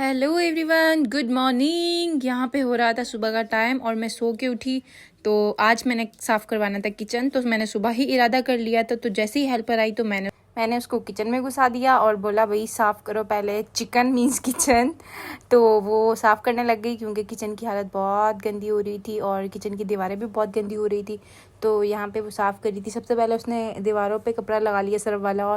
Hello everyone, good morning. यहाँ पे हो रहा था सुबह का टाइम और मैं सो के उठी। तो आज मैंने साफ़ करवाना था किचन, तो मैंने सुबह ही इरादा कर लिया था। तो जैसे ही हेल्पर आई तो मैंने उसको किचन में घुसा दिया और बोला भाई साफ़ करो पहले चिकन मीन्स किचन। तो वो साफ़ करने लग गई क्योंकि किचन की हालत बहुत गंदी हो रही थी और किचन की दीवारें भी बहुत गंदी हो रही थी। तो यहाँ पे वो साफ़ कर रही थी। सबसे पहले उसने दीवारों पे कपड़ा लगा लिया सर्फ वाला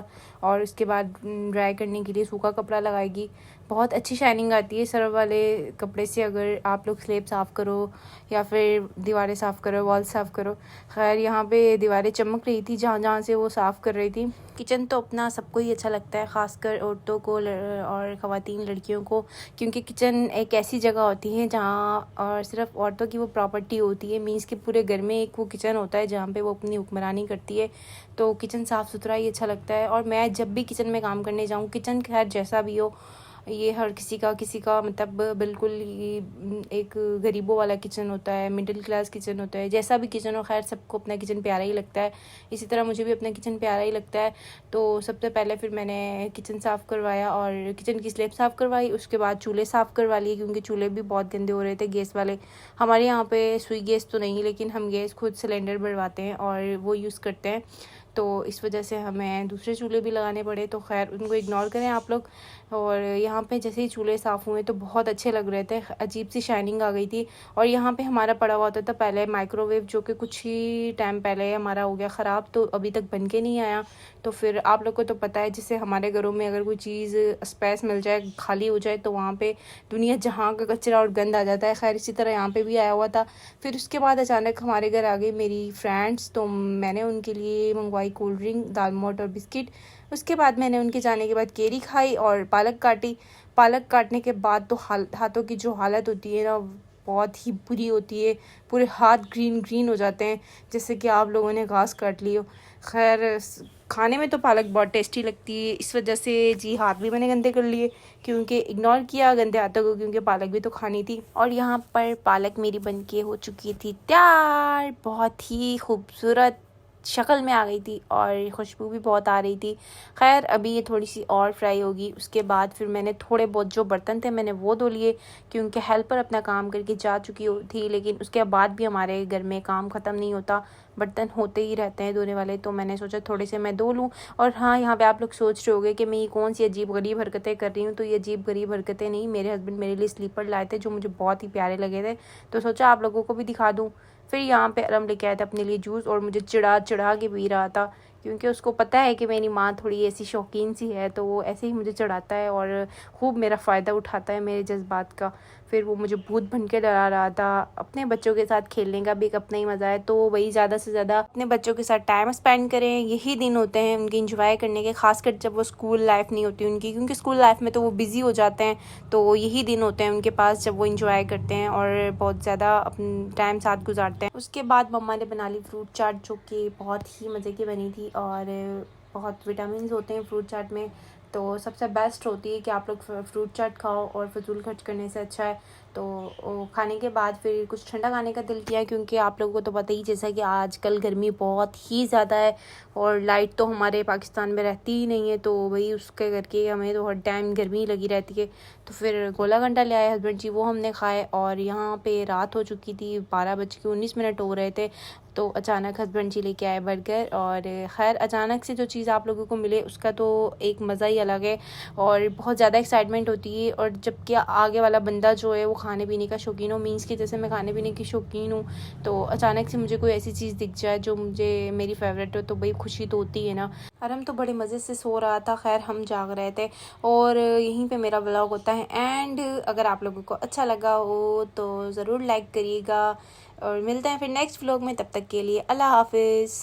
और उसके बाद ड्राई करने के लिए सूखा कपड़ा लगाएगी। बहुत अच्छी शाइनिंग आती है सर्फ वाले कपड़े से अगर आप लोग स्लेब साफ़ करो या फिर दीवारें साफ़ करो, वॉल साफ़ करो। खैर यहाँ पे दीवारें चमक रही थी जहाँ जहाँ से वो साफ़ कर रही थी। किचन तो अपना सबको ही अच्छा लगता है, ख़ासकर औरतों को और ख़वातीन लड़कियों को, क्योंकि किचन एक ऐसी जगह होती है जहाँ और सिर्फ औरतों की वो प्रॉपर्टी होती है। मीन्स कि पूरे घर में एक वो किचन होता है जहाँ पे वो अपनी हुक्मरानी करती है। तो किचन साफ़ सुथरा ही अच्छा लगता है। और मैं जब भी किचन में काम करने जाऊँ, किचन खैर जैसा भी हो, ये हर किसी का मतलब बिल्कुल ही एक गरीबों वाला किचन होता है, मिडिल क्लास किचन होता है, जैसा भी किचन हो। खैर सबको अपना किचन प्यारा ही लगता है, इसी तरह मुझे भी अपना किचन प्यारा ही लगता है। तो सबसे पहले फिर मैंने किचन साफ़ करवाया और किचन की स्लैब साफ़ करवाई। उसके बाद चूल्हे साफ़ करवा लिए क्योंकि चूल्हे भी बहुत गंदे हो रहे थे गैस वाले। हमारे यहाँ पे सुई गैस तो नहीं, लेकिन हम गैस खुद सिलेंडर भरवाते हैं और वो यूज़ करते हैं। तो इस वजह से हमें दूसरे चूल्हे भी लगाने पड़े। तो खैर उनको इग्नोर करें आप लोग। और यहाँ पे जैसे ही चूल्हे साफ़ हुए तो बहुत अच्छे लग रहे थे, अजीब सी शाइनिंग आ गई थी। और यहाँ पे हमारा पड़ा हुआ होता था पहले माइक्रोवेव, जो कि कुछ ही टाइम पहले हमारा हो गया ख़राब, तो अभी तक बन के नहीं आया। तो फिर आप लोग को तो पता है, जैसे हमारे घरों में अगर कोई चीज़ स्पेस मिल जाए, खाली हो जाए, तो वहाँ पे दुनिया जहाँ का कचरा और गंद आ जाता है। खैर इसी तरह यहाँ पे भी आया हुआ था। फिर उसके बाद अचानक हमारे घर आ गई मेरी फ्रेंड्स, तो मैंने उनके लिए मंगवाई कोल्ड ड्रिंक, दाल मोठ और बिस्किट। उसके बाद मैंने उनके जाने के बाद केरी खाई और पालक काटी। पालक काटने के बाद तो हाथों की जो हालत होती है ना, बहुत ही बुरी होती है। पूरे हाथ ग्रीन ग्रीन हो जाते हैं जैसे कि आप लोगों ने घास काट ली हो। खैर खाने में तो पालक बहुत टेस्टी लगती है, इस वजह से जी हाथ भी मैंने गंदे कर लिए क्योंकि इग्नोर किया गंदे हाथों को, क्योंकि पालक भी तो खानी थी। और यहाँ पर पालक मेरी बनके हो चुकी थी तैयार। बहुत ही खूबसूरत शक्ल में आ गई थी और खुशबू भी बहुत आ रही थी। खैर अभी ये थोड़ी सी और फ्राई होगी। उसके बाद फिर मैंने थोड़े बहुत जो बर्तन थे मैंने वो धो लिए, क्योंकि हेल्पर अपना काम करके जा चुकी थी। लेकिन उसके बाद भी हमारे घर में काम ख़त्म नहीं होता, बर्तन होते ही रहते हैं धोने वाले। तो मैंने सोचा थोड़े से मैं धो लूँ। और हाँ, यहाँ पे आप लोग सोच रहे होंगे कि मैं ये कौन सी अजीब गरीब हरकतें कर रही हूँ। तो ये अजीब गरीब हरकतें नहीं, मेरे हस्बैंड मेरे लिए स्लीपर लाए थे जो मुझे बहुत ही प्यारे लगे थे, तो सोचा आप लोगों को भी दिखा दूँ। फिर यहाँ पे अरम लेके आया था अपने लिए जूस और मुझे चिढ़ा चिढ़ा के पी रहा था, क्योंकि उसको पता है कि मेरी माँ थोड़ी ऐसी शौकीन सी है, तो वो ऐसे ही मुझे चढ़ाता है और खूब मेरा फ़ायदा उठाता है मेरे जज्बात का। फिर वो मुझे भूत बन के डरा रहा था। अपने बच्चों के साथ खेलने का भी एक अपना ही मज़ा है, तो वही ज़्यादा से ज़्यादा अपने बच्चों के साथ टाइम स्पेंड करें। यही दिन होते हैं उनके इंजॉय करने के, खासकर जब वो स्कूल लाइफ नहीं होती उनकी, क्योंकि स्कूल लाइफ में तो वो बिज़ी हो जाते हैं। तो यही दिन होते हैं उनके पास जब वो इंजॉय करते हैं और बहुत ज़्यादा अपना टाइम साथ गुजारते हैं। उसके बाद मम्मा ने बना ली फ्रूट चाट, जो कि बहुत ही मज़े की बनी थी और बहुत विटामिन होते हैं फ्रूट चाट में। तो सबसे बेस्ट होती है कि आप लोग फ्रूट चाट खाओ और फजूल खर्च करने से अच्छा है। तो खाने के बाद फिर कुछ ठंडा खाने का दिल किया, क्योंकि आप लोगों को तो पता ही जैसा कि आजकल गर्मी बहुत ही ज़्यादा है और लाइट तो हमारे पाकिस्तान में रहती ही नहीं है। तो वही उसके करके हमें तो हर टाइम गर्मी लगी रहती है। तो फिर गोला घंटा ले आए हस्बैंड जी, वो हमने खाए। और यहाँ पे रात हो चुकी थी, 12:19 हो रहे थे। तो अचानक हस्बैंड जी लेके आए बर्गर। और खैर अचानक से जो चीज़ आप लोगों को मिले उसका तो एक मज़ा ही अलग है और बहुत ज़्यादा एक्साइटमेंट होती है। और जबकि आगे वाला बंदा जो है वो खाने पीने का शौकीन हो, मीन्स कि जैसे मैं खाने पीने की शौकीन हूँ, तो अचानक से मुझे कोई ऐसी चीज़ दिख जाए जो मुझे मेरी फेवरेट हो, तो भाई खुशी तो होती है ना। आरम तो बड़े मज़े से सो रहा था, खैर हम जाग रहे थे। और यहीं पे मेरा व्लॉग होता है एंड। अगर आप लोगों को अच्छा लगा हो तो ज़रूर लाइक करिएगा और मिलते हैं फिर नेक्स्ट व्लॉग में। तब तक के लिए अल्लाह हाफिज़।